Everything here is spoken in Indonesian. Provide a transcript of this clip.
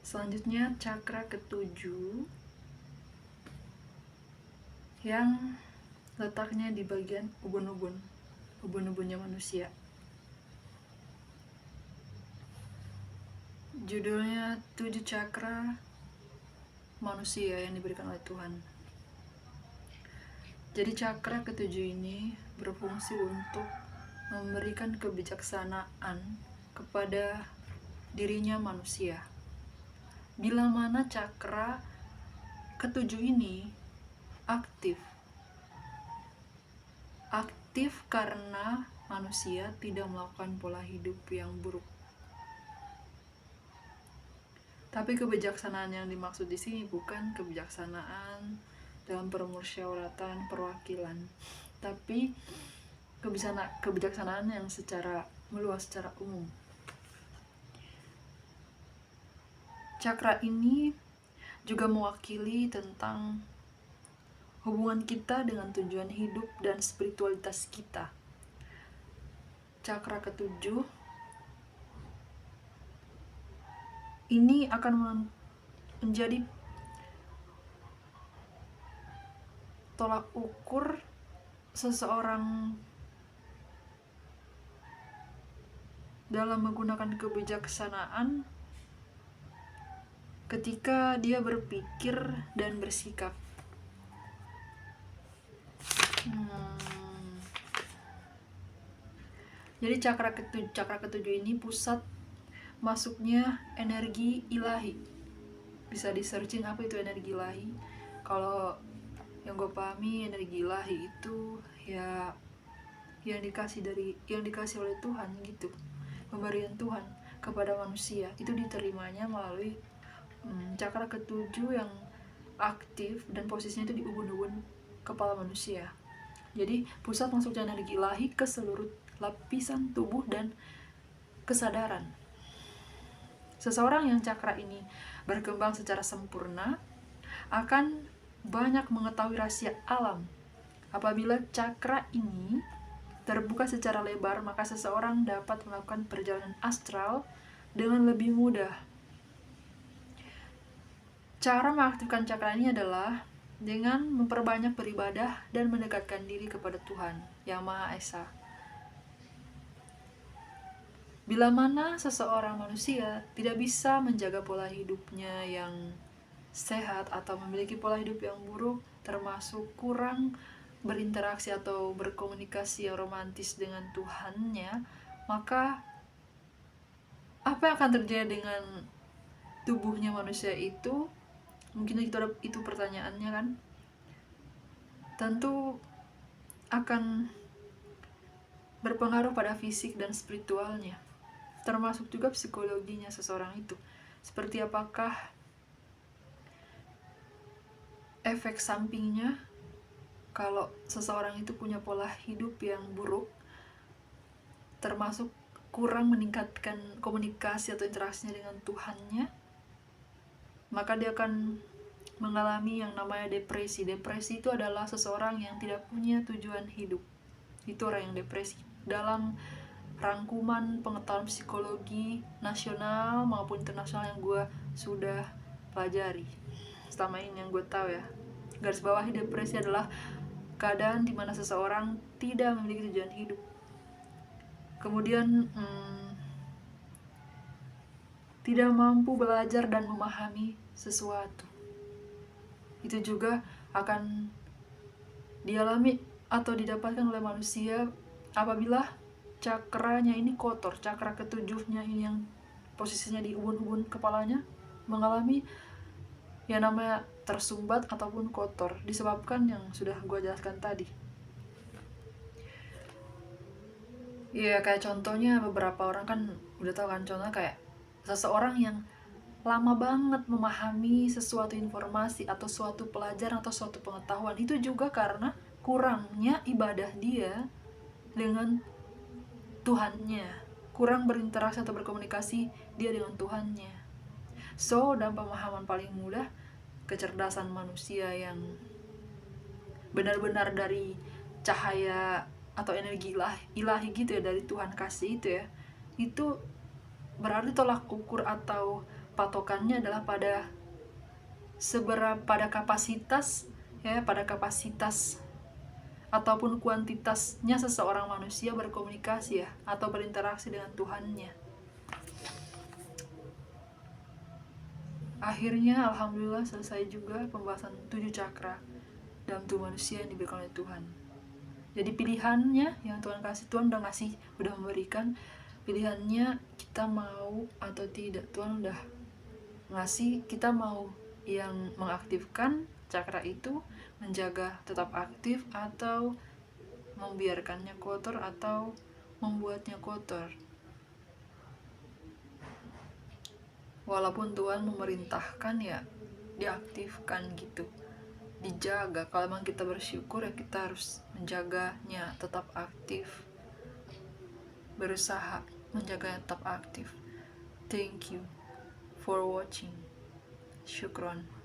Selanjutnya cakra ketujuh yang letaknya di bagian ubun-ubunnya manusia. Judulnya 7 cakra manusia yang diberikan oleh Tuhan. Jadi cakra ketujuh ini berfungsi untuk memberikan kebijaksanaan kepada dirinya manusia. Bila mana cakra ketujuh ini aktif karena manusia tidak melakukan pola hidup yang buruk. Tapi kebijaksanaan yang dimaksud di sini bukan kebijaksanaan dalam permusyawaratan perwakilan, tapi kebijaksanaan yang secara meluas, secara umum. Cakra ini juga mewakili tentang hubungan kita dengan tujuan hidup dan spiritualitas kita. Cakra ketujuh ini akan menjadi tolak ukur seseorang dalam menggunakan kebijaksanaan ketika dia berpikir dan bersikap. Jadi cakra ketujuh ini pusat masuknya energi ilahi. Bisa di searching apa itu energi ilahi. Kalau yang gue pahami, energi ilahi itu ya yang dikasih oleh Tuhan gitu, pemberian Tuhan kepada manusia. Itu diterimanya melalui cakra ketujuh yang aktif dan posisinya itu di ubun-ubun kepala manusia. Jadi pusat masuknya energi ilahi ke seluruh lapisan tubuh dan kesadaran. Seseorang yang cakra ini berkembang secara sempurna akan banyak mengetahui rahasia alam. Apabila cakra ini terbuka secara lebar, maka seseorang dapat melakukan perjalanan astral dengan lebih mudah. Cara mengaktifkan cakra ini adalah dengan memperbanyak beribadah dan mendekatkan diri kepada Tuhan Yang Maha Esa. Bila mana seseorang manusia tidak bisa menjaga pola hidupnya yang sehat atau memiliki pola hidup yang buruk, termasuk kurang berinteraksi atau berkomunikasi yang romantis dengan Tuhannya, maka apa yang akan terjadi dengan tubuhnya manusia itu? Mungkin itu pertanyaannya kan? Tentu akan berpengaruh pada fisik dan spiritualnya, termasuk juga psikologinya seseorang itu. Seperti apakah efek sampingnya kalau seseorang itu punya pola hidup yang buruk, termasuk kurang meningkatkan komunikasi atau interaksinya dengan Tuhannya, maka dia akan mengalami yang namanya depresi. Depresi itu adalah seseorang yang tidak punya tujuan hidup. Itu orang yang depresi. Dalam rangkuman pengetahuan psikologi nasional maupun internasional yang gue sudah pelajari selama ini, yang gue tahu ya, garis bawahi depresi adalah keadaan di mana seseorang tidak memiliki tujuan hidup. Kemudian tidak mampu belajar dan memahami sesuatu. Itu juga akan dialami atau didapatkan oleh manusia apabila cakranya ini kotor. Cakra ketujuhnya ini yang posisinya di ubun-ubun kepalanya mengalami yang namanya tersumbat ataupun kotor, disebabkan yang sudah gue jelaskan tadi. Ya kayak contohnya beberapa orang kan udah tahu kan, contohnya kayak seseorang yang lama banget memahami sesuatu informasi atau suatu pelajaran atau suatu pengetahuan, itu juga karena kurangnya ibadah dia dengan Tuhannya, kurang berinteraksi atau berkomunikasi dia dengan Tuhannya. So, dalam pemahaman paling mudah, kecerdasan manusia yang benar-benar dari cahaya atau energi ilahi gitu ya, dari Tuhan kasih itu ya, itu berarti tolak ukur atau patokannya adalah pada kapasitas ya, pada kapasitas ataupun kuantitasnya seseorang manusia berkomunikasi ya, atau berinteraksi dengan Tuhannya. Akhirnya alhamdulillah selesai juga pembahasan 7 cakra dalam tubuh manusia yang diberikan oleh Tuhan. Jadi pilihannya yang Tuhan kasih, Tuhan udah memberikan pilihannya, kita mau atau tidak. Tuhan udah ngasih, kita mau yang mengaktifkan cakra itu, menjaga tetap aktif, atau membiarkannya kotor atau membuatnya kotor. Walaupun Tuhan memerintahkan ya diaktifkan gitu, dijaga. Kalau memang kita bersyukur ya kita harus menjaganya tetap aktif, berusaha menjaganya tetap aktif. Thank you for watching. Syukron.